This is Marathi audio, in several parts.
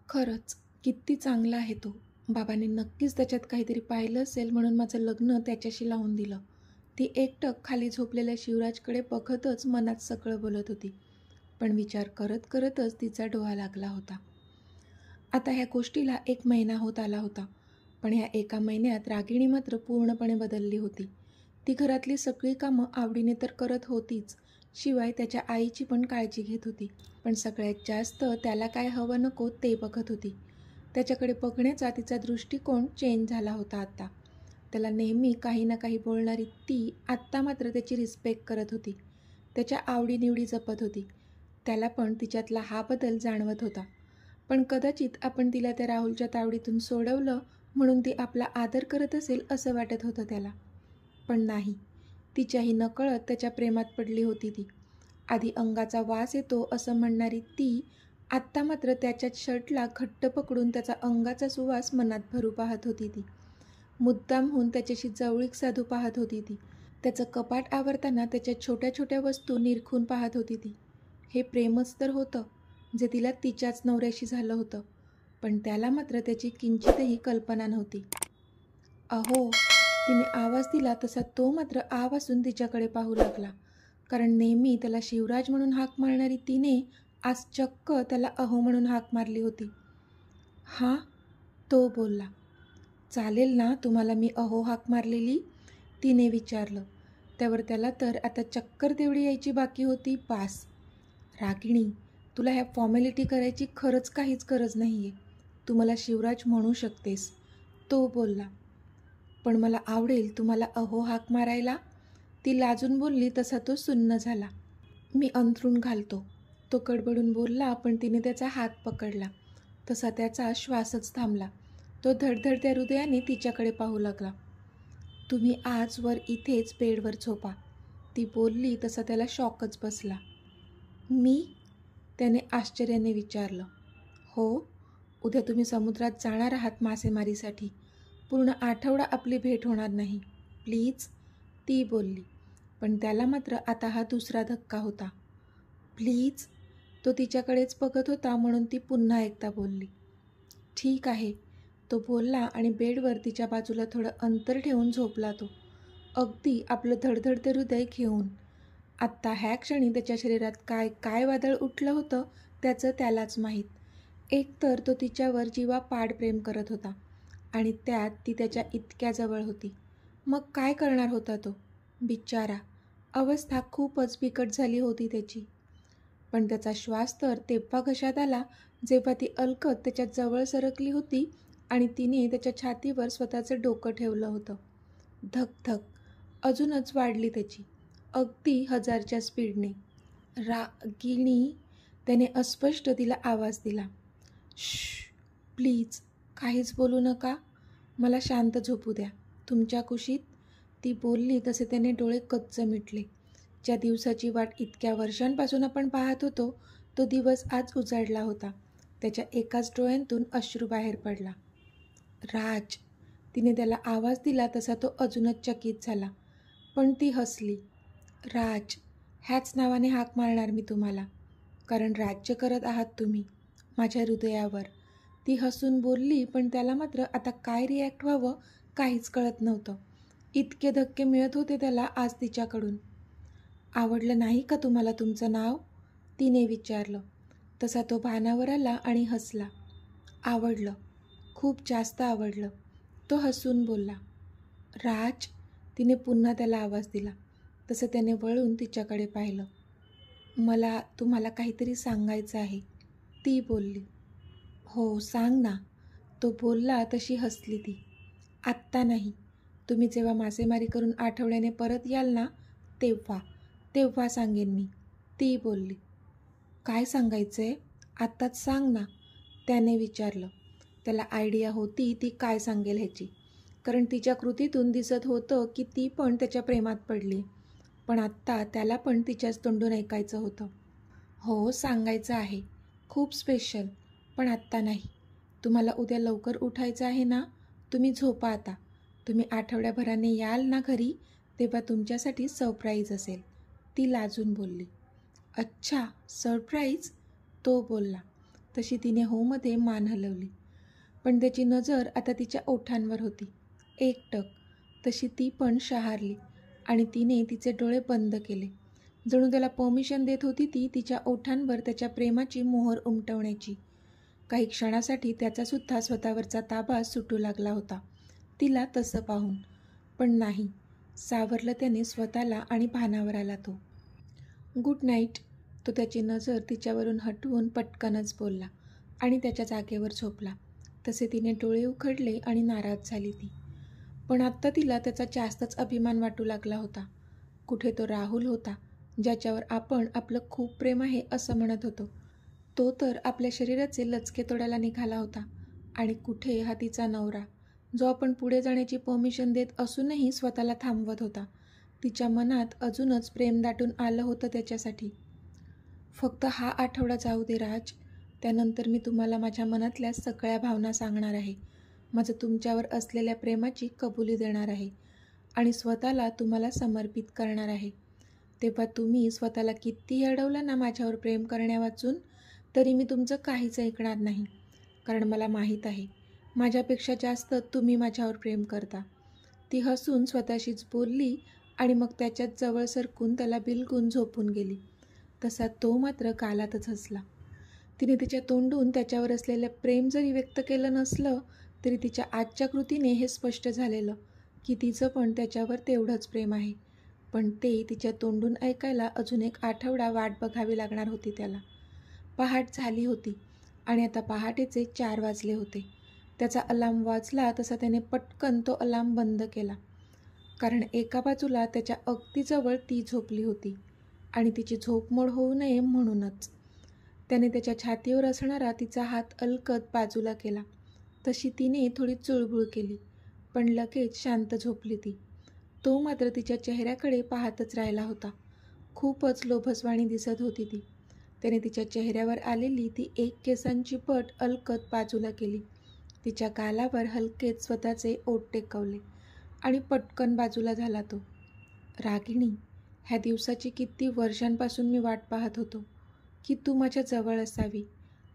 खरंच किती चांगला आहे तो. बाबांनी नक्कीच त्याच्यात काहीतरी पाहिलं असेल म्हणून माझं लग्न त्याच्याशी लावून दिलं. ती एकटक खाली झोपलेल्या शिवराजकडे बघतच मनात सगळं बोलत होती. पण विचार करत करतच तिचा डोळा लागला होता. आता ह्या गोष्टीला 1 महिना होत आला होता. पण ह्या एका महिन्यात रागिणी मात्र पूर्णपणे बदलली होती. ती घरातली सगळी कामं आवडीने तर करत होतीच, शिवाय त्याच्या आईची पण काळजी घेत होती. पण सगळ्यात जास्त त्याला काय हवं नको ते बघत होती. त्याच्याकडे बघण्याचा तिचा दृष्टिकोन चेंज झाला होता आता. त्याला नेहमी काही ना काही बोलणारी ती आत्ता मात्र त्याची रिस्पेक्ट करत होती. त्याच्या आवडीनिवडी जपत होती. त्याला पण तिच्यातला हा बदल जाणवत होता. पण कदाचित आपण तिला त्या राहुलच्या तावडीतून सोडवलं म्हणून ती आपला आदर करत असेल असं वाटत होतं त्याला. पण नाही, तिच्याही नकळत त्याच्या प्रेमात पडली होती ती. आधी अंगाचा वास येतो असं म्हणणारी ती आत्ता मात्र त्याच्या शर्टला घट्ट पकडून त्याचा अंगाचा सुवास मनात भरू पाहत होती ती. मुद्दामहून त्याच्याशी जवळीक साधू पाहत होती ती. त्याचं कपाट आवरताना त्याच्या छोट्या छोट्या वस्तू निरखून पाहत होती ती. हे प्रेमच तर होतं, जे तिला तिच्याच नवऱ्याशी झालं होतं. पण त्याला मात्र त्याची किंचितही कल्पना नव्हती. अहो, तिने आवाज दिला तसा तो मात्र आ वासून तिच्याकडे पाहू लागला. कारण नेहमी त्याला शिवराज म्हणून हाक मारणारी तिने आज चक्क त्याला अहो म्हणून हाक मारली होती. हां, तो बोलला. चालेल ना तुम्हाला मी अहो हाक मारलेली? तिने विचारलं. त्यावर त्याला तर आता चक्कर तेवढी यायची बाकी होती बास. रागिणी, तुला ह्या फॉर्मॅलिटी करायची खरंच काहीच गरज नाही आहे. तू मला शिवराज म्हणू शकतेस, तो बोलला. पण मला आवडेल तुम्हाला अहो हाक मारायला, ती लाजून बोलली तसा तो सुन्न झाला. मी अंथरूण घालतो, तो कडबडून बोलला. पण तिने त्याचा हात पकडला तसा त्याचा श्वासच थांबला. तो धडधडत्या हृदयाने तिच्याकडे पाहू लागला. तुम्ही आजवर इथेच बेडवर झोपा, ती बोलली तसा त्याला शॉकच बसला. मी? त्याने आश्चर्याने विचारलं. हो, उद्या तुम्ही समुद्रात जाणार आहात मासेमारीसाठी. पूर्ण आठवडा आपली भेट होणार नाही. प्लीज, ती बोलली. पण त्याला मात्र आता हा दुसरा धक्का होता. प्लीज, तो तिच्याकडेच बघत होता म्हणून ती पुन्हा एकदा बोलली. ठीक आहे, तो बोलला आणि बेडवर तिच्या बाजूला थोडं अंतर ठेवून झोपला तो, अगदी आपलं धडधडते हृदय घेऊन. आत्ता ह्या क्षणी त्याच्या शरीरात काय काय वादळ उठलं होतं त्याचं त्यालाच माहीत. एकतर तो तिच्यावर जीवापाड प्रेम करत होता आणि त्यात ती त्याच्या इतक्या जवळ होती. मग काय करणार होता तो बिचारा. अवस्था खूपच बिकट झाली होती त्याची. पण त्याचा श्वास तर तेव्हा घशात आला जेव्हा ती अलकत त्याच्या जवळ सरकली होती आणि तिने त्याच्या छातीवर स्वतःचं डोकं ठेवलं होतं. धक धक अजूनच वाढली त्याची, अगदी 1000च्या स्पीडने. रागिणी, त्याने अस्पष्ट तिला आवाज दिला. श्श, प्लीज, काहीच बोलू नका, मला शांत झोपू द्या तुमच्या कुशीत, ती बोलली तसे त्याने डोळे कच्च मिटले. ज्या दिवसाची वाट इतक्या वर्षांपासून आपण पाहत होतो तो दिवस आज उजाडला होता. त्याच्या एकाच डोळ्यांतून अश्रू बाहेर पडला. राज, तिने त्याला आवाज दिला तसा तो अजूनच चकित झाला. पण ती हसली. राज, ह्याच नावाने हाक मारणार मी तुम्हाला, कारण राज्य करत आहात तुम्ही माझ्या हृदयावर, ती हसून बोलली. पण त्याला मात्र आता काय रिॲक्ट व्हावं काहीच कळत नव्हतं. इतके धक्के मिळत होते त्याला आज तिच्याकडून. आवडलं नाही का तुम्हाला तुमचं नाव, तिने विचारलं. तसा तो भानावर आला आणि हसला. आवडलं, खूप जास्त आवडलं, तो हसून बोलला. राज, तिने पुन्हा त्याला आवाज दिला. तसं त्याने वळून तिच्याकडे पाहिलं. मला तुम्हाला काहीतरी सांगायचं आहे, ती बोलली. हो सांग ना, तो बोलला. तशी हसली ती. आत्ता नाही, तुम्ही जेव्हा मासेमारी करून आठवड्याने परत याल ना तेव्हा सांगेन मी, ती बोलली. काय सांगायचं आहे, आत्ताच सांग ना, त्याने विचारलं. त्याला आयडिया होती ती काय सांगेल ह्याची, कारण तिच्या कृतीतून दिसत होतं की ती पण त्याच्या प्रेमात पडली. पण आत्ता त्याला पण तिच्याच तोंडून ऐकायचं होतं. हो सांगायचं आहे, खूप स्पेशल, पण आत्ता नाही. तुम्हाला उद्या लवकर उठायचं आहे ना, तुम्ही झोपा आता. तुम्ही आठवड्याभराने याल ना घरी तेव्हा तुमच्यासाठी सरप्राईज असेल, ती लाजून बोलली. अच्छा, सरप्राईज, तो बोलला. तशी तिने होमध्ये मान हलवली. पण त्याची नजर आता तिच्या ओठांवर होती. एकटक. तशी ती पण शहारली आणि तिने तिचे डोळे बंद केले. जणू त्याला परमिशन देत होती ती तिच्या ओठांवर त्याच्या प्रेमाची मोहर उमटवण्याची. काही क्षणासाठी त्याचासुद्धा स्वतःवरचा ताबा सुटू लागला होता तिला तसं पाहून. पण नाही, सावरलं त्याने स्वतःला आणि भानावर आला तो. Good night. तो त्याची नजर तिच्यावरून हटवून पटकनच बोलला आणि त्याच्या जागेवर झोपला. तसे तिने डोळे उघडले आणि नाराज झाली ती. पण आत्ता तिला त्याचा जास्तच अभिमान वाटू लागला होता. कुठे तो राहुल होता ज्याच्यावर आपण आपलं खूप प्रेम आहे असं म्हणत होतो. तो तर आपल्या शरीराचे लचके तोडायला निघाला होता. आणि कुठे हा तिचा नवरा, जो आपण पुढे जाण्याची परमिशन देत असूनही स्वतःला थांबवत होता. तिच्या मनात अजूनच प्रेम दाटून आलं होतं त्याच्यासाठी. फक्त हा आठवडा जाऊ दे राज, त्यानंतर मी तुम्हाला माझ्या मनातल्या सगळ्या भावना सांगणार आहे. माझं तुमच्यावर असलेल्या प्रेमाची कबुली देणार आहे आणि स्वतःला तुम्हाला समर्पित करणार आहे. तेव्हा तुम्ही स्वतःला कितीही अडवलं ना माझ्यावर प्रेम करण्यावाचून, तरी मी तुमचं काहीच ऐकणार नाही. कारण मला माहीत आहे, माझ्यापेक्षा जास्त तुम्ही माझ्यावर प्रेम करता. ती हसून स्वतःशीच बोलली आणि मग त्याच्यात जवळ सरकून त्याला बिलगून झोपून गेली. तसा तो मात्र गालातच हसला. तिने तिच्या तोंडून त्याच्यावर असलेलं प्रेम जरी व्यक्त केलं नसलं, तरी तिच्या आजच्या कृतीने हे स्पष्ट झालेलं की तिचं पण त्याच्यावर तेवढंच प्रेम आहे. पण ते तिच्या तोंडून ऐकायला अजून एक आठवडा वाट बघावी लागणार होती त्याला. पहाट झाली होती आणि आता पहाटेचे 4 वाजले होते. त्याचा अलार्म वाजला तसा त्याने पटकन तो अलार्म बंद केला. कारण एका बाजूला त्याच्या अगदी जवळ ती झोपली होती आणि तिची झोपमोड होऊ नये म्हणूनच. त्याने त्याच्या छातीवर असणारा तिचा हात अलगद बाजूला केला. तशी तिने थोडी चुळबुळ केली, पण लगेच शांत झोपली ती. तो मात्र तिच्या चेहऱ्याकडे पाहतच राहिला होता. खूपच लोभसवाणी दिसत होती ती. त्याने तिच्या चेहऱ्यावर आलेली ती एक केसांची पट अलगद बाजूला केली. तिच्या गालावर हलकेच स्वतःचे ओठ टेकवले आणि पटकन बाजूला झाला तो. रागिणी, ह्या दिवसाची किती वर्षांपासून मी वाट पाहत होतो की तू माझ्या जवळ असावी.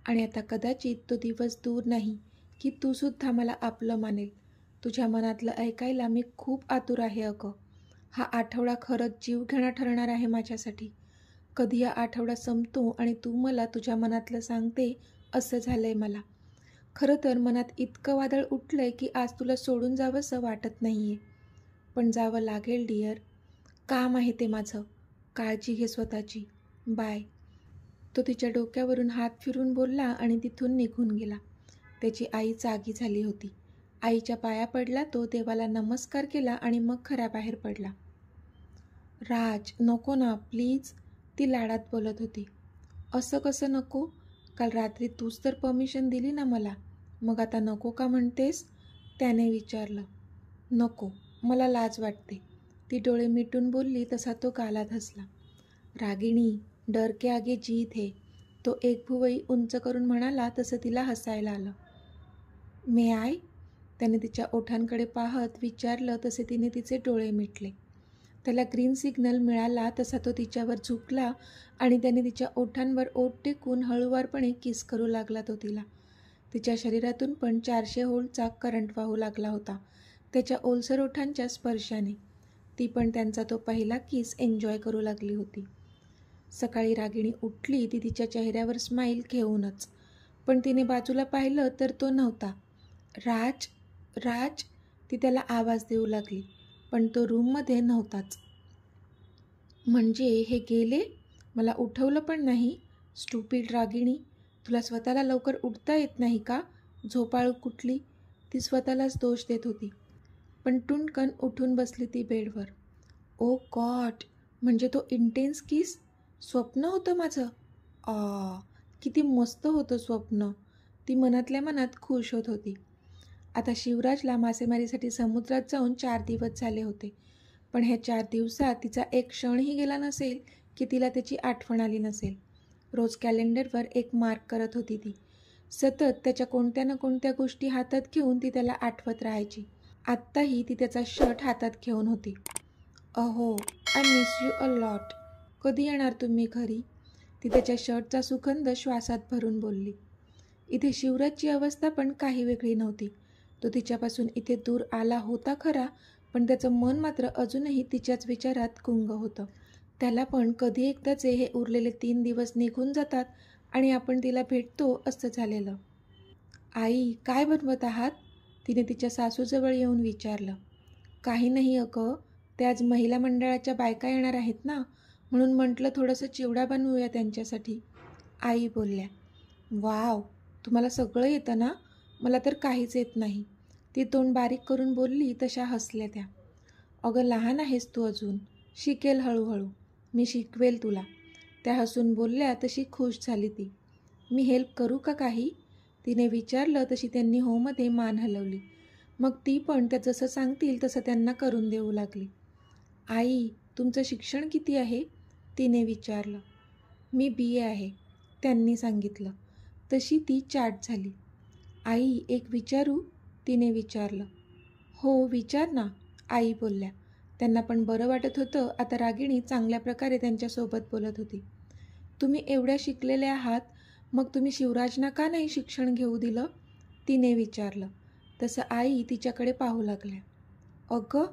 आणि आता कदाचित तो दिवस दूर नाही की तूसुद्धा मला आपलं मानेल. तुझ्या मनातलं ऐकायला मी खूप आतुर आहे अगं. हा आठवडा खरंच जीवघेणा ठरणार आहे माझ्यासाठी. कधी हा आठवडा संपतो आणि तू मला तुझ्या मनातलं सांगते असं झालंय मला. खरं तर मनात इतकं वादळ उठलंय की आज तुला सोडून जावंसं वाटत नाहीये. पण जावं लागेल डिअर. काम आहे ते माझं. काळजी घे स्वतःची. बाय. तो तिच्या डोक्यावरून हात फिरून बोलला आणि तिथून निघून गेला. त्याची आई जागी झाली होती. आईच्या पाया पडला तो, देवाला नमस्कार केला आणि मग घराबाहेर पडला. राज, नको ना प्लीज, ती लाडात बोलत होती. असं कसं नको? काल रात्री तूच तर परमिशन दिली ना मला, मग आता नको का म्हणतेस? त्याने विचारलं. नको, मला लाज वाटते, ती डोळे मिटून बोलली. तसा तो गालात हसला. रागिणी, डर के आगे जीत है, तो एक भुवई उंच करून म्हणाला. तसं तिला हसायला आलं. मे आय? त्याने तिच्या ओठांकडे पाहत विचारलं. तसे तिने तिचे डोळे मिटले. त्याला ग्रीन सिग्नल मिळाला तसा तो तिच्यावर झुकला आणि त्याने तिच्या ओठांवर ओठ टेकून हळूवारपणे किस करू लागला तो तिला. तिच्या शरीरातून पण 400 व्होल्टचा करंट वाहू लागला होता त्याच्या ओलसर ओठांच्या स्पर्शाने. ती पण त्यांचा तो पहिला किस एन्जॉय करू लागली होती. सकाळी रागिणी उठली ती तिच्या चेहऱ्यावर स्माईल घेऊनच. पण तिने बाजूला पाहिलं तर तो नव्हता. राज, राज, ती त्याला आवाज देऊ लागली. पण तो रूममध्ये नव्हताच. म्हणजे हे गेले? मला उठवलं पण नाही? स्टुपिड रागिणी, तुला स्वतःला लवकर उठता येत नाही का? झोपाळू कुठली, ती स्वतःलाच दोष देत होती. पण टुणकन उठून बसली ती बेडवर. ओ गॉड, म्हणजे तो इंटेन्स किस स्वप्न होतं माझं? किती मस्त होतं स्वप्न. ती मनातल्या मनात खुश होत होती. आता शिवराजला मासेमारीसाठी समुद्रात जाऊन 4 दिवस झाले होते. पण ह्या 4 दिवसात तिचा एक क्षणही गेला नसेल की तिला त्याची आठवण आली नसेल. रोज कॅलेंडरवर एक मार्क करत होती ती. सतत त्याच्या कोणत्या ना कोणत्या गोष्टी हातात घेऊन ती त्याला आठवत राहायची. आत्ताही ती त्याचा शर्ट हातात घेऊन होती. अहो, I miss you a lot. कधी येणार तुम्ही घरी? ती त्याच्या शर्टचा सुगंध श्वासात भरून बोलली. इथे शिवराजची अवस्था पण काही वेगळी नव्हती. तो तिच्यापासून इथे दूर आला होता खरा, पण त्याचं मन मात्र अजूनही तिच्याच विचारात गुंग होतं. त्याला पण कधी एकदाचे हे उरलेले 3 दिवस निघून जातात आणि आपण तिला भेटतो असं झालेलं. आई, काय बनवत आहात? तिने तिच्या सासूजवळ येऊन विचारलं. काही नाही अगं, ते आज महिला मंडळाच्या बायका येणार आहेत ना, म्हणून म्हटलं थोडंसं चिवडा बनवूया त्यांच्यासाठी, आई बोलल्या. वाव, तुम्हाला सगळं येतं ना? मला तर काहीच येत नाही. ती तोंड बारीक करून बोलली तशा हसल्या त्या. अगं लहान आहेस तू अजून, शिकेल हळूहळू, मी शिकवेल तुला. त्या हसून बोलल्या तशी खुश झाली ती. मी हेल्प करू का काही? तिने विचारलं तशी त्यांनी होमध्ये मान हलवली. मग ती पण त्या जसं सांगतील तसं त्यांना करून देऊ लागली. आई, तुमचं शिक्षण किती आहे? तिने विचारलं. मी BA आहे, त्यांनी सांगितलं. तशी ती चाट झाली. आई, एक विचारू? तिने विचारलं. हो विचार ना, आई बोलल्या. त्यांना पण बरं वाटत होतं. आता रागिणी चांगल्या प्रकारे त्यांच्यासोबत बोलत होती. तुम्ही एवढ्या शिकलेल्या आहात, मग तुम्ही शिवराजना का नाही शिक्षण घेऊ दिलं? तिने विचारलं. तसं आई तिच्याकडे पाहू लागल्या. अगं,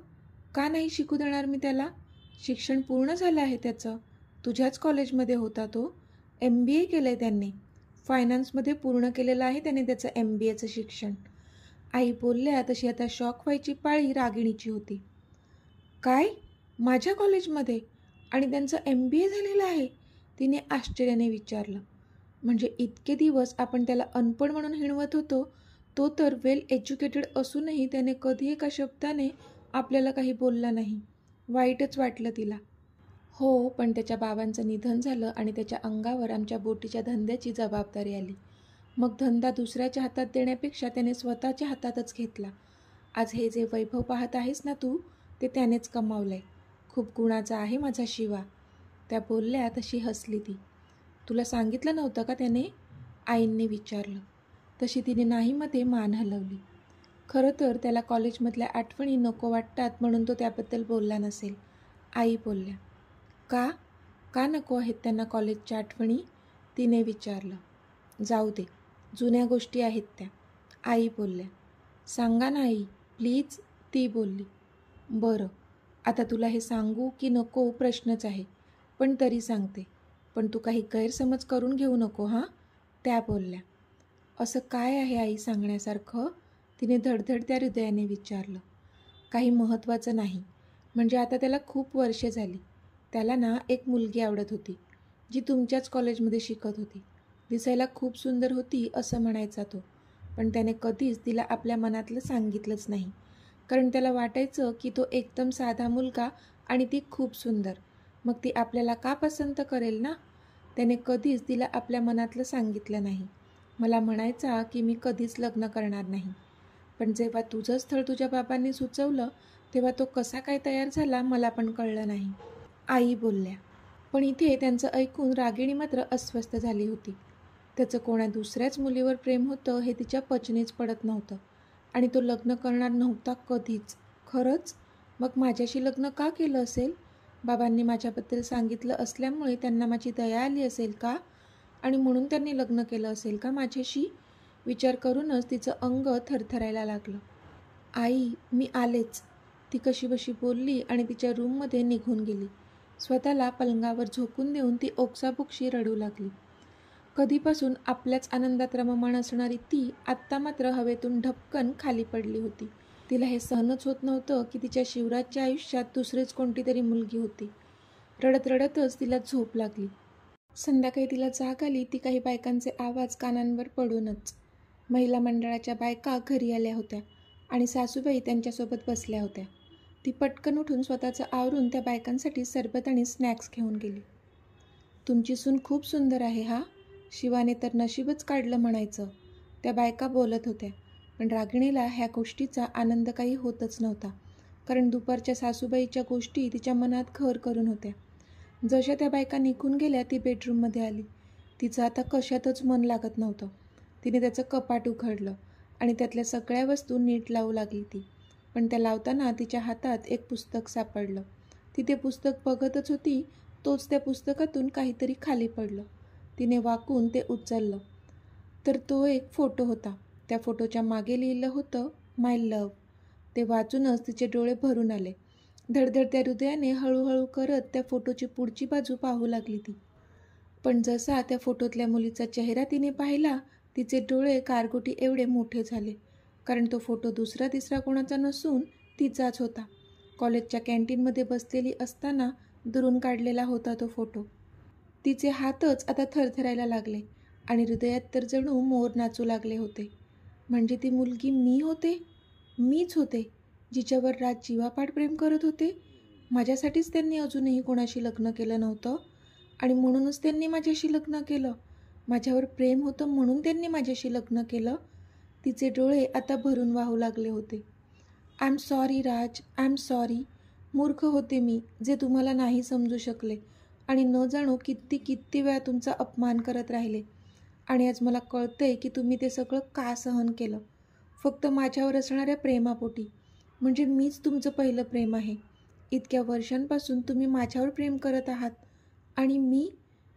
का नाही शिकू देणार मी त्याला? शिक्षण पूर्ण झालं आहे त्याचं. तुझ्याच कॉलेजमध्ये होता तो. MBA केलं आहे त्यांनी. फायनान्समध्ये पूर्ण केलेलं आहे त्याने त्याचं MBAचं शिक्षण. आई बोलल्या तशी आता शॉक व्हायची पाळी रागिणीची होती. काय? माझ्या कॉलेजमध्ये? आणि त्यांचं MBA झालेलं आहे? तिने आश्चर्याने विचारलं. म्हणजे इतके दिवस आपण त्याला अनपढ म्हणून हिणवत होतो, तो तर वेल एज्युकेटेड असूनही त्याने कधी एका शब्दाने आपल्याला काही बोलला नाही. वाईटच वाटलं तिला. हो, पण त्याच्या बाबांचं निधन झालं आणि त्याच्या अंगावर आमच्या बोटीच्या धंद्याची जबाबदारी आली. मग धंदा दुसऱ्याच्या हातात देण्यापेक्षा त्याने स्वतःच्या हातातच घेतला. आज हे जे वैभव पाहत आहेस ना तू, ते त्यानेच कमावलंय. खूप गुणाचा आहे माझा शिवा. त्या बोलल्या तशी हसली ती. तुला सांगितलं नव्हतं का त्याने? आईंनी विचारलं. तशी तिने नाहीमध्ये मान हलवली. खरं तर त्याला कॉलेजमधल्या आठवणी नको वाटतात म्हणून तो त्याबद्दल बोलला नसेल, आई बोलल्या. का? का नको आहेत त्यांना कॉलेजच्या आठवणी? तिने विचारलं. जाऊ दे, जुन्या गोष्टी आहेत त्या, आई बोलल्या. सांगा ना आई, प्लीज, ती बोलली. बरं, आता तुला हे सांगू की नको प्रश्नच आहे, पण तरी सांगते. पण तू काही गैरसमज करून घेऊ नको हां, त्या बोलल्या. असं काय आहे आई सांगण्यासारखं? तिने धडधडत्या हृदयाने विचारलं. काही महत्त्वाचं नाही. म्हणजे आता त्याला खूप वर्षे झाली. त्याला ना एक मुलगी आवडत होती, जी तुमच्याच कॉलेजमध्ये शिकत होती. दिसायला खूप सुंदर होती असं म्हणायचा तो. पण त्याने कधीच तिला आपल्या मनातलं सांगितलंच नाही. कारण त्याला वाटायचं की तो एकदम साधा मुलगा आणि ती खूप सुंदर. मग ती आपल्याला का पसंत करेल ना? त्याने कधीच तिला आपल्या मनातलं सांगितलं नाही. मला म्हणायचा की मी कधीच लग्न करणार नाही. पण जेव्हा तुझं स्थळ तुझ्या बाबांनी सुचवलं, तेव्हा तो कसा काय तयार झाला मला पण कळलं नाही, आई बोलल्या. पण इथे त्यांचं ऐकून रागिणी मात्र अस्वस्थ झाली होती. त्याचं कोणा दुसऱ्याच मुलीवर प्रेम होतं हे तिच्या पचनीच पडत नव्हतं. आणि तो लग्न करणार नव्हता कधीच. खरंच? मग माझ्याशी लग्न का केलं असेल? बाबांनी माझ्याबद्दल सांगितलं असल्यामुळे त्यांना माझी दया आली असेल का? आणि म्हणून त्यांनी लग्न केलं असेल का माझ्याशी? विचार करूनच तिचं अंग थरथरायला लागलं. आई, मी आलेच, ती कशीबशी बोलली आणि तिच्या रूममध्ये निघून गेली. स्वतःला पलंगावर झोकून देऊन ती ओक्साबोक्शी रडू लागली. कधीपासून आपल्याच आनंदात रममाण असणारी ती आत्ता मात्र हवेतून ढपकन खाली पडली होती. तिला हे सहनच होत नव्हतं की तिच्या शिवराजच्या आयुष्यात दुसरीच कोणती तरी मुलगी होती. रडत रडतच तिला झोप लागली. संध्याकाळी तिला जाग आली ती काही बायकांचे आवाज कानांवर पडूनच. महिला मंडळाच्या बायका घरी आल्या होत्या आणि सासूबाई त्यांच्यासोबत बसल्या होत्या. ती पटकन उठून स्वतःचं आवरून त्या बायकांसाठी सरबत आणि स्नॅक्स घेऊन गेली. तुमची सून खूप सुंदर आहे हा, शिवाने तर नशीबच काढलं म्हणायचं, त्या बायका बोलत होत्या. पण रागिणीला ह्या गोष्टीचा आनंद काही होतच नव्हता. कारण दुपारच्या सासूबाईच्या गोष्टी तिच्या मनात घर करून होत्या. जशा त्या बायका निघून गेल्या ती बेडरूममध्ये आली. तिचं आता कशातच मन लागत नव्हतं. तिने त्याचं कपाट उघडलं आणि त्यातल्या सगळ्या वस्तू नीट लावू लागली ती. पण त्या लावताना तिच्या हातात एक पुस्तक सापडलं. ती ते पुस्तक बघतच होती, तोच त्या पुस्तकातून काहीतरी खाली पडलं. तिने वाकून ते उचललं. तर तो एक फोटो होता. त्या फोटोच्या मागे लिहिलं होतं माय लव्ह. ते वाचूनच तिचे डोळे भरून आले. धडधडत्या हृदयाने हळूहळू करत त्या फोटोची पुढची बाजू पाहू लागली ती. पण जसा त्या फोटोतल्या मुलीचा चेहरा तिने पाहिला, तिचे डोळे गारगोटी एवढे मोठे झाले. कारण तो फोटो दुसरा तिसरा कोणाचा नसून तिचाच होता. कॉलेजच्या कॅन्टीनमध्ये बसलेली असताना दुरून काढलेला होता तो फोटो. तिचे हातच आता थरथरायला लागले आणि हृदयात तर जणू मोर नाचू लागले होते. म्हणजे ती मुलगी मी होते, मीच होते, जिच्यावर राज जीवापाड प्रेम करत होते. माझ्यासाठीच त्यांनी अजूनही कोणाशी लग्न केलं नव्हतं आणि म्हणूनच त्यांनी माझ्याशी लग्न केलं. माझ्यावर प्रेम होतं म्हणून त्यांनी माझ्याशी लग्न केलं. तिचे डोळे आता भरून वाहू लागले होते. I am sorry Raj, I am sorry. मूर्ख होते मी, जे तुम्हाला नाही समजू शकले आणि न जाणो किती किती वेळा तुमचा अपमान करत राहिले. आणि आज मला कळतंय की तुम्ही ते सगळं का सहन केलं. फक्त माझ्यावर असणाऱ्या प्रेमापोटी. म्हणजे मीच तुमचं पहिलं प्रेम आहे. इतक्या वर्षांपासून तुम्ही माझ्यावर प्रेम करत आहात आणि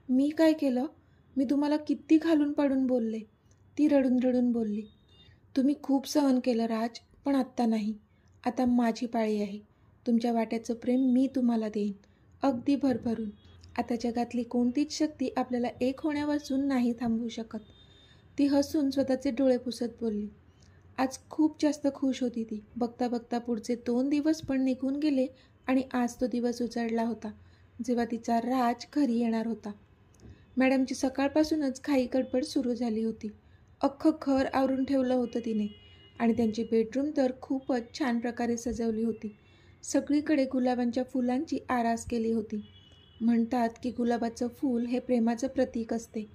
मी काय केलं? मी तुम्हाला किती घालून पाडून बोलले. ती रडून रडून बोलली. तुम्ही खूप सहन केलं राज, पण आत्ता नाही. आता माझी पाळी आहे. तुमच्या वाट्याचं प्रेम मी तुम्हाला देईन, अगदी भरभरून. आता जगातली कोणतीच शक्ती आपल्याला एक होण्यापासून नाही थांबवू शकत. ती हसून स्वतःचे डोळे पुसत बोलली. आज खूप जास्त खुश होती ती. बघता बघता पुढचे 2 दिवस पण निघून गेले आणि आज तो दिवस उजाडला होता, जेव्हा तिचा राज घरी येणार होता. मॅडमची सकाळपासूनच घाई गडबड सुरू झाली होती. अख्खं घर आवरून ठेवलं होतं तिने आणि त्यांची बेडरूम तर खूपच छान प्रकारे सजवली होती. सगळीकडे गुलाबांच्या फुलांची आरास केली होती. म्हणतात की गुलाबाचं फूल हे प्रेमाचं प्रतीक असते.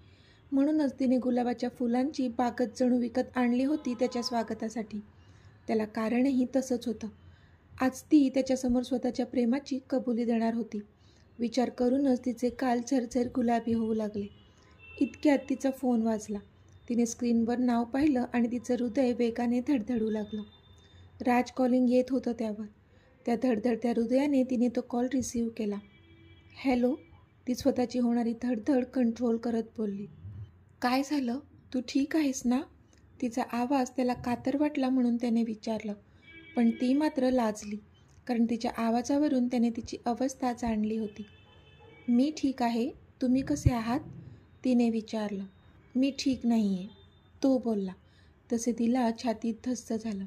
म्हणूनच तिने गुलाबाच्या फुलांची बागच जणू विकत आणली होती त्याच्या स्वागतासाठी. त्याला कारणही तसंच होतं. आज ती त्याच्यासमोर स्वतःच्या प्रेमाची कबुली देणार होती. विचार करूनच तिचे गाल झरझर गुलाबी होऊ लागले. इतक्यात तिचा फोन वाजला. तिने स्क्रीनवर नाव पाहिलं आणि तिचं हृदय वेगाने धडधडू लागलं. राज कॉलिंग येत होतं त्यावर. त्या धडधडत्या हृदयाने तिने तो कॉल रिसीव्ह केला. हॅलो, ती स्वतःची होणारी धडधड कंट्रोल करत बोलली. काय झालं? तू ठीक आहेस ना? तिचा आवाज त्याला कातर वाटला म्हणून त्याने विचारलं. पण ती मात्र लाजली, कारण तिच्या आवाजावरून त्याने तिची अवस्था जाणली होती. मी ठीक आहे, तुम्ही कसे आहात? तिने विचारलं. मी ठीक नाही आहे, तो बोलला. तसे तिला छातीत धस्स झालं.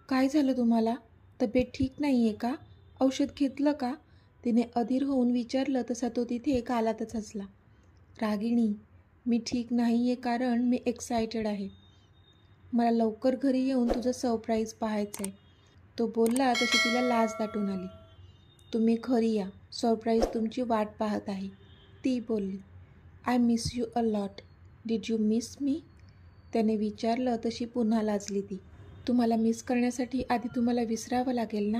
काय झालं तुम्हाला? तब्येत ठीक नाही आहे का? औषध घेतलं का? तिने अधीर होऊन विचारलं तसा तो तिथे गालातच हसला. रागिणी, मी ठीक नाही आहे कारण मी एक्सायटेड आहे. मला लवकर घरी येऊन तुझं सरप्राईज पाहायचं आहे. तो बोलला तशी तिला लाज दाटून आली. तुम्ही घरी या, सरप्राईज तुमची वाट पाहत आहे, ती बोलली. I miss you a lot. Did you miss मी? त्याने विचारलं तशी पुन्हा लाजली ती. तुम्हाला मिस करण्यासाठी आधी तुम्हाला विसरावं लागेल ना?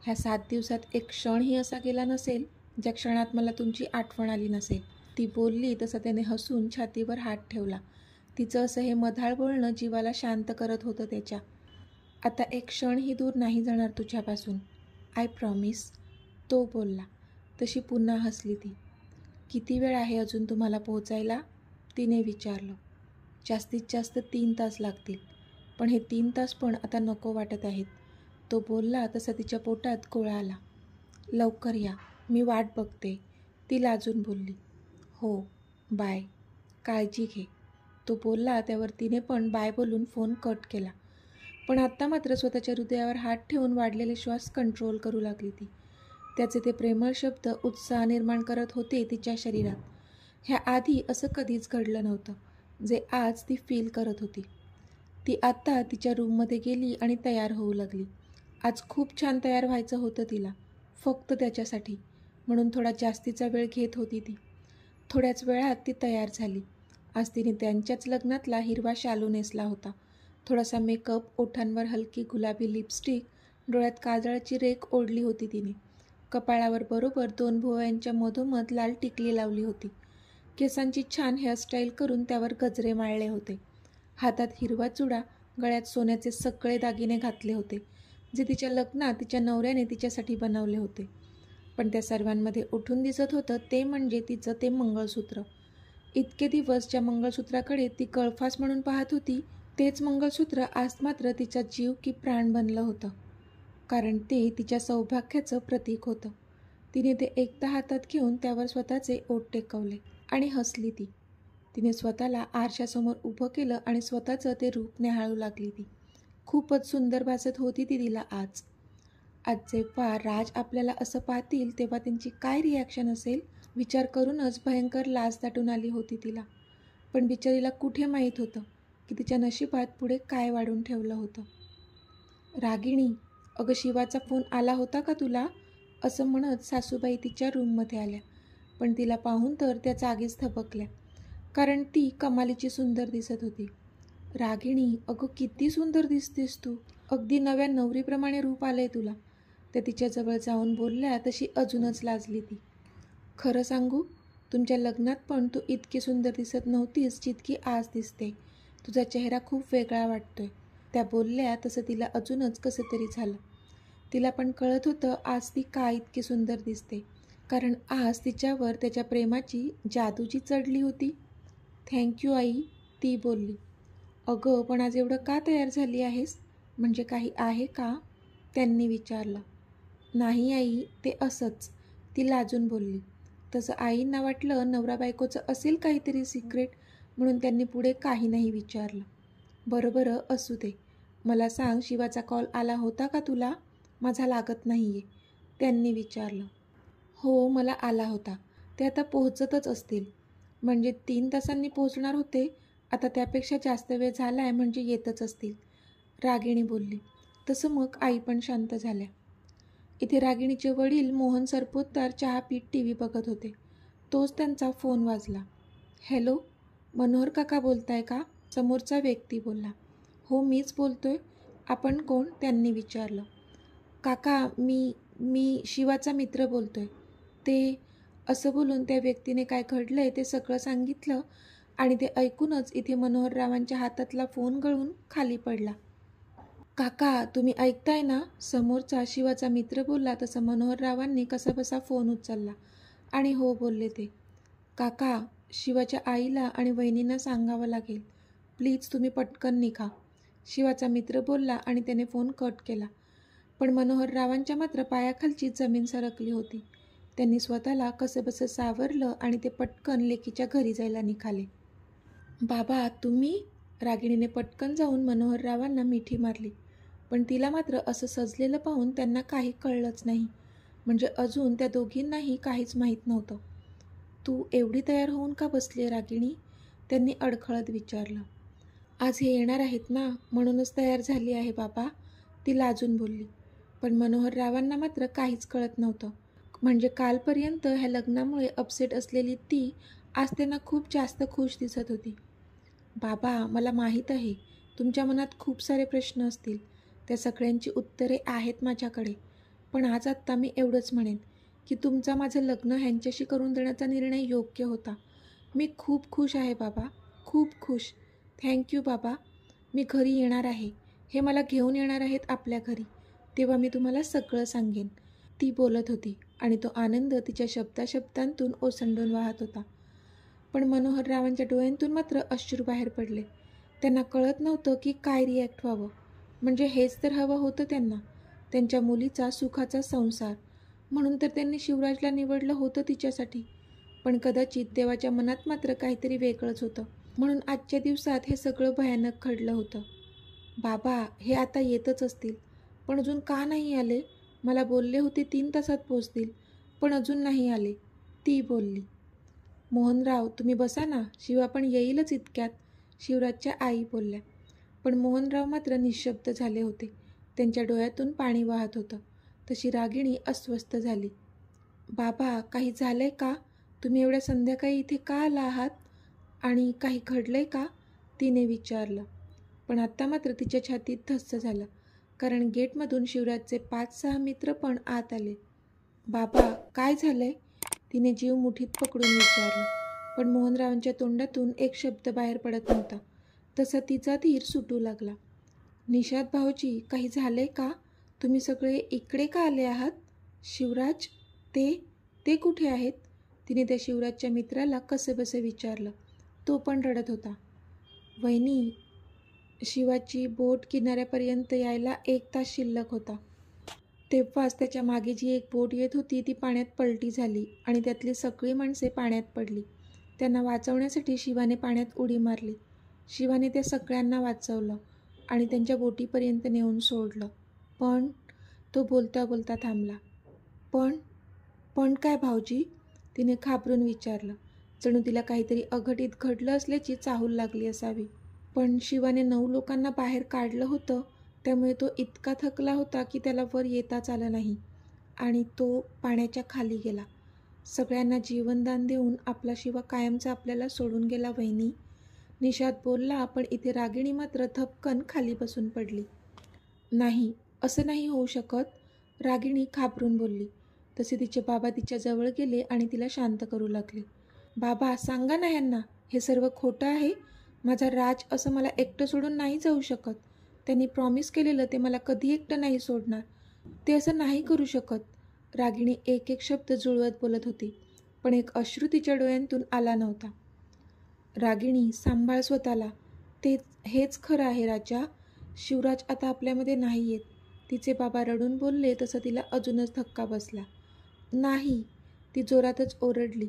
ह्या 7 दिवसात एक क्षणही असा गेला नसेल ज्या क्षणात मला तुमची आठवण आली नसेल. ती बोलली तसं त्याने हसून छातीवर हात ठेवला. तिचं असं हे मधाळ बोलणं जीवाला शांत करत होतं त्याच्या. आता एक क्षणही दूर नाही जाणार तुझ्यापासून, आय प्रॉमिस, तो बोलला. तशी पुन्हा हसली ती. किती वेळ आहे अजून तुम्हाला पोहोचायला? तिने विचारलं. जास्तीत जास्त 3 तास लागतील, पण हे 3 तास पण आता नको वाटत आहेत. तो बोलला तसा तिच्या पोटात गोळा आला. लवकर या, मी वाट बघते, ती लाजून बोलली. हो, बाय, काळजी घे, तो बोलला. त्यावर तिने पण बाय बोलून फोन कट केला. पण आत्ता मात्र स्वतःच्या हृदयावर हात ठेवून वाढलेले श्वास कंट्रोल करू लागली ती. त्याचे ते प्रेमळ शब्द उत्साह निर्माण करत होते तिच्या शरीरात. ह्या आधी असं कधीच घडलं नव्हतं, जे आज ती फील करत होती. ती आत्ता तिच्या रूममध्ये गेली आणि तयार होऊ लागली. आज खूप छान तयार व्हायचं होतं तिला, फक्त त्याच्यासाठी. म्हणून थोडा जास्तीचा वेळ घेत होती ती. थोड्याच वेळात ती तयार झाली. आज तिने त्यांच्याच लग्नातला हिरवा शालू नेसला होता. थोडासा मेकअप, ओठांवर हलकी गुलाबी लिपस्टिक, डोळ्यात काजळाची रेख ओढली होती तिने. कपाळावर बरोबर 2 भुवयांच्या मधोमध लाल टिकली लावली होती. केसांची छान हेअरस्टाईल करून त्यावर गजरे माळले होते. हातात हिरवा चुडा, गळ्यात सोन्याचे सगळे दागिने घातले होते, जे तिच्या लग्नात तिच्या नवऱ्याने तिच्यासाठी बनवले होते. पण त्या सर्वांमध्ये उठून दिसत होतं ते म्हणजे तिचं ते मंगळसूत्र. इतके दिवस ज्या मंगळसूत्राकडे ती कळफास म्हणून पाहत होती, तेच मंगळसूत्र आज मात्र तिचा जीव की प्राण बनलं होतं. कारण ते तिच्या सौभाग्याचं प्रतीक होतं. तिने ते एकदा हातात घेऊन त्यावर स्वतःचे ओठ टेकवले आणि हसली ती. तिने स्वतःला आरशासमोर उभं केलं आणि स्वतःचं ते रूप न्याहाळू लागली ती. खूपच सुंदर भासत होती ती तिला आज. आज जेव्हा राज आपल्याला असं पाहतील तेव्हा त्यांची काय रिॲक्शन असेल विचार करूनच भयंकर लाज दाटून आली होती तिला. पण बिचारीला कुठे माहीत होतं की तिच्या नशिबात पुढे काय वाढून ठेवलं होतं. रागिणी, अगं शिवाचा फोन आला होता का तुला? असं म्हणत सासूबाई तिच्या रूममध्ये आल्या. पण तिला पाहून तर त्या जागीच थबकल्या. कारण ती कमालीची सुंदर दिसत होती. रागिणी, अगं किती सुंदर दिसतेस तू. अगदी नव्या नवरीप्रमाणे रूप आलंय तुला. त्या तिच्याजवळ जाऊन बोलल्या तशी अजूनच लाजली ती. खरं सांगू, तुमच्या लग्नात पण तू इतकी सुंदर दिसत नव्हतीस जितकी आज दिसते. तुझा चेहरा खूप वेगळा वाटतोय. त्या बोलल्या तसं तिला अजूनच कसं तरी झालं. तिला पण कळत होतं आज ती का इतकी सुंदर दिसते. कारण आज तिच्यावर त्याच्या प्रेमाची जादू जी चढली होती. थँक्यू आई, ती बोलली. अगं पण आज एवढं का तयार झाली आहेस? म्हणजे काही आहे का? त्यांनी विचारलं. नाही आई, ते असंच, ती लाजून बोलली. तसं आईंना वाटलं नवरा बायकोचं असेल काहीतरी सिक्रेट, म्हणून त्यांनी पुढे काही नाही विचारलं. बरं असू दे. मला सांग, शिवाचा कॉल आला होता का तुला? माझा लागत नाही आहे, त्यांनी विचारलं. हो, मला आला होता. ते आता पोहोचतच असतील. म्हणजे 3 तासांनी पोहोचणार होते. आता त्यापेक्षा जास्त वेळ झाला आहे म्हणजे येतच असतील, रागिणी बोलली. तसं मग आई पण शांत झाल्या. इथे रागिणीचे वडील मोहन सरपोतदार चहा पीत TV बघत होते. तोच त्यांचा फोन वाजला. हॅलो, मनोहर काका बोलताय का? समोरचा व्यक्ती बोलला. हो, मीच बोलतोय. आपण कोण? त्यांनी विचारलं. काका, मी शिवाचा मित्र बोलतोय. ते असं बोलून त्या व्यक्तीने काय घडलंय ते सगळं सांगितलं आणि ते ऐकूनच इथे मनोहररावांच्या हातातला फोन गळून खाली पडला. काका, तुम्ही ऐकताय ना? समोरचा शिवाचा मित्र बोलला तसं मनोहररावांनी कसाबसा फोन उचलला आणि हो बोलले ते. काका, शिवाच्या आईला आणि वहिनींना सांगावं लागेल. प्लीज तुम्ही पटकन निघा, शिवाचा मित्र बोलला आणि त्याने फोन कट केला. पण मनोहररावांच्या मात्र पायाखालची जमीन सरकली होती. त्यांनी स्वतःला कसंबसं सावरलं आणि ते पटकन लेकीच्या घरी जायला निघाले. बाबा, तुम्ही? रागिणीने पटकन जाऊन मनोहररावांना मिठी मारली. पण तिला मात्र असं सजलेलं पाहून त्यांना काही कळलंच नाही. म्हणजे अजून त्या दोघींनाही काहीच माहीत नव्हतं. तू एवढी तयार होऊन का बसली रागिणी? त्यांनी अडखळत विचारलं. आज हे येणार आहेत ना, म्हणूनच तयार झाली आहे बाबा, ती लाजून बोलली. पण मनोहररावांना मात्र काहीच कळत नव्हतं. म्हणजे कालपर्यंत ह्या लग्नामुळे अपसेट असलेली ती आज त्यांना खूप जास्त खुश दिसत होती. बाबा, मला माहीत आहे तुमच्या मनात खूप सारे प्रश्न असतील. त्या सगळ्यांची उत्तरे आहेत माझ्याकडे. पण आज आत्ता मी एवढंच म्हणेन की तुमचा माझं लग्न ह्यांच्याशी करून देण्याचा निर्णय योग्य होता. मी खूप खुश आहे बाबा, खूप खुश. थँक्यू बाबा. मी घरी येणार आहे. हे मला घेऊन येणार आहेत आपल्या घरी. तेव्हा मी तुम्हाला सगळं सांगेन, ती बोलत होती आणि तो आनंद तिच्या शब्दाशब्दांतून ओसंडून वाहत होता. पण मनोहररावांच्या डोळ्यांतून मात्र अश्रू बाहेर पडले. त्यांना कळत नव्हतं की काय रिॲक्ट व्हावं. म्हणजे हेच तर हवं होतं त्यांना, त्यांच्या मुलीचा सुखाचा संसार. म्हणून तर त्यांनी शिवराजला निवडलं होतं तिच्यासाठी. पण कदाचित देवाच्या मनात मात्र काहीतरी वेगळंच होतं, म्हणून आजच्या दिवसात हे सगळं भयानक घडलं होतं. बाबा, हे आता येतच असतील. पण अजून का नाही आले? मला बोलले होते 3 तासात पोचतील, पण अजून नाही आले, ती बोलली. मोहनराव, तुम्ही बसा ना, शिवा पण येईलच इतक्यात, शिवराजच्या आई बोलल्या. पण मोहनराव मात्र निशब्द झाले होते. त्यांच्या डोळ्यातून पाणी वाहत होतं. तशी रागिणी अस्वस्थ झाली. बाबा, काही झालंय का? तुम्ही एवढ्या संध्याकाळी इथे का आला आहात? आणि काही घडलंय का? तिने विचारलं. पण आत्ता मात्र तिच्या छातीत धस्स झालं. कारण गेटमधून शिवराजचे 5-6 मित्र पण आत आले. बाबा, काय झालंय? तिने जीव मुठीत पकडून विचारलं. पण मोहनरावांच्या तोंडातून एक शब्द बाहेर पडत नव्हता. तसा तिचा धीर सुटू लागला. निषाद भाऊजी, काही झालंय का? तुम्ही सगळे इकडे का आले आहात? शिवराज, ते कुठे आहेत? तिने त्या शिवराजच्या मित्राला कसेबसे विचारलं. तो पण रडत होता. वहिनी, शिवाची बोट किनाऱ्यापर्यंत यायला 1 तास शिल्लक होता. तेव्हाच त्याच्या मागे जी एक बोट येत होती ती पाण्यात पलटी झाली आणि त्यातली सगळी माणसे पाण्यात पडली. त्यांना वाचवण्यासाठी शिवाने पाण्यात उडी मारली. शिवाने त्या सगळ्यांना वाचवलं आणि त्यांच्या बोटीपर्यंत नेऊन सोडलं. पण तो बोलता बोलता थांबला. पण काय भाऊजी? तिने घाबरून विचारलं. जणू तिला काहीतरी अघटित घडलं असल्याची चाहूल लागली असावी. पण शिवाने 9 लोकांना बाहेर काढलं होतं, त्यामुळे तो इतका थकला होता की त्याला वर येताच आलं नाही आणि तो पाण्याच्या खाली गेला. सगळ्यांना जीवनदान देऊन आपला शिवा कायमचा आपल्याला सोडून गेला वहिनी, निषाद बोलला. पण इथे रागिणी मात्र धपकन खाली बसून पडली. नाही, असं नाही होऊ शकत, रागिणी घाबरून बोलली. तसे तिचे बाबा तिच्या जवळ गेले आणि तिला शांत करू लागले. बाबा, सांगा ना ह्यांना, हे सर्व खोटं आहे. माझा राज असं मला एकटं सोडून नाही जाऊ शकत. त्यांनी प्रॉमिस केलेलं ते मला कधी एकटं नाही सोडणार. ते असं नाही करू शकत. रागिणी एक एक शब्द जुळवत बोलत होती, पण एक अश्रू तिच्या डोळ्यांतून आला नव्हता. रागिणी, सांभाळ स्वतःला. हेच खरं आहे राजा. शिवराज आता आपल्यामध्ये नाही आहेत. तिचे बाबा रडून बोलले तसं तिला अजूनच धक्का बसला. नाही, ती जोरातच ओरडली.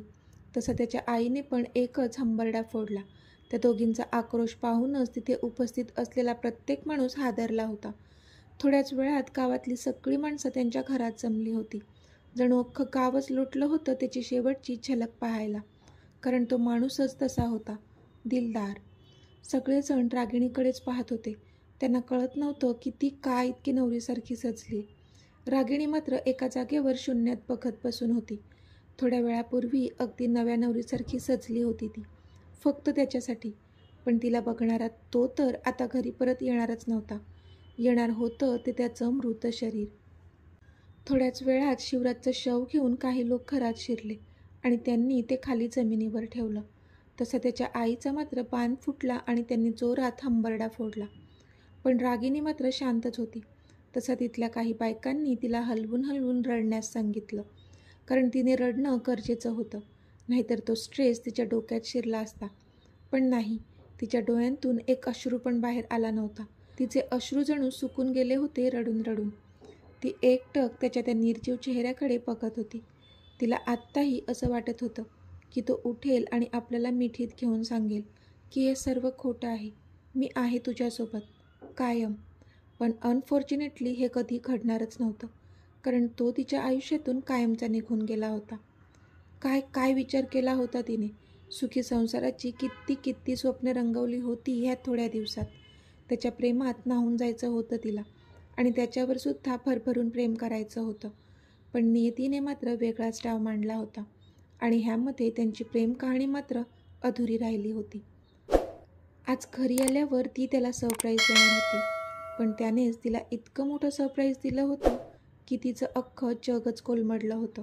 तसं त्याच्या आईने पण एकच हंबरडा फोडला. त्या दोघींचा आक्रोश पाहूनच तिथे उपस्थित असलेला प्रत्येक माणूस हादरला होता. थोड्याच वेळात गावातली सगळी माणसं त्यांच्या घरात जमली होती. जणू अख्खं गावच लुटलं होतं त्याची शेवटची झलक पाहायला. कारण तो माणूसच तसा होता, दिलदार. सगळेजण रागिणीकडेच पाहत होते. त्यांना कळत नव्हतं की ती का इतकी नवरीसारखी सजली. रागिणी मात्र एका जागेवर शून्यात बघत बसून होती. थोड्या वेळापूर्वी अगदी नव्या नवरीसारखी सजली होती ती, फक्त त्याच्यासाठी. पण तिला बघणारा तो तर आता घरी परत येणारच नव्हता. येणार होतं ते त्याचं मृत शरीर. थोड्याच वेळात शिवराजचं शव घेऊन काही लोक घरात शिरले आणि त्यांनी ते खाली जमिनीवर ठेवलं. तसा त्याच्या आईचा मात्र बाण फुटला आणि त्यांनी जोरात हंबरडा फोडला. पण रागिणी मात्र शांतच होती. तसा तिथल्या काही बायकांनी तिला हलवून हलवून रडण्यास सांगितलं, कारण तिने रडणं गरजेचं होतं. नाहीतर तो स्ट्रेस तिच्या डोक्यात शिरला असता. पण नाही, तिच्या डोळ्यांतून एक अश्रू पण बाहेर आला नव्हता. तिचे अश्रू जणू सुकून गेले होते रडून रडून. ती एकटक त्याच्या त्या निर्जीव चेहऱ्याकडे बघत होती. तिला आत्ताही असं वाटत होतं की तो उठेल आणि आपल्याला मिठीत घेऊन सांगेल की हे सर्व खोटं आहे, मी आहे तुझ्यासोबत कायम. पण अनफॉर्च्युनेटली हे कधी घडणारच नव्हतं, कारण तो तिच्या आयुष्यातून कायमचा निघून गेला होता. काय काय विचार केला होता तिने. सुखी संसाराची किती किती स्वप्न रंगवली होती ह्या थोड्या दिवसात. त्याच्या प्रेमात न्हाऊन जायचं होतं तिला आणि त्याच्यावर सुद्धा भरभरून प्रेम करायचं होतं. पण नियतीने मात्र वेगळाच डाव मांडला होता आणि ह्यामध्ये त्यांची प्रेम कहाणी मात्र अधुरी राहिली होती. आज घरी आल्यावर ती त्याला सरप्राईज देणार होती, पण त्यानेच तिला इतकं मोठं सरप्राईज दिलं होतं की तिचं अख्खं जगच कोलमडलं होतं.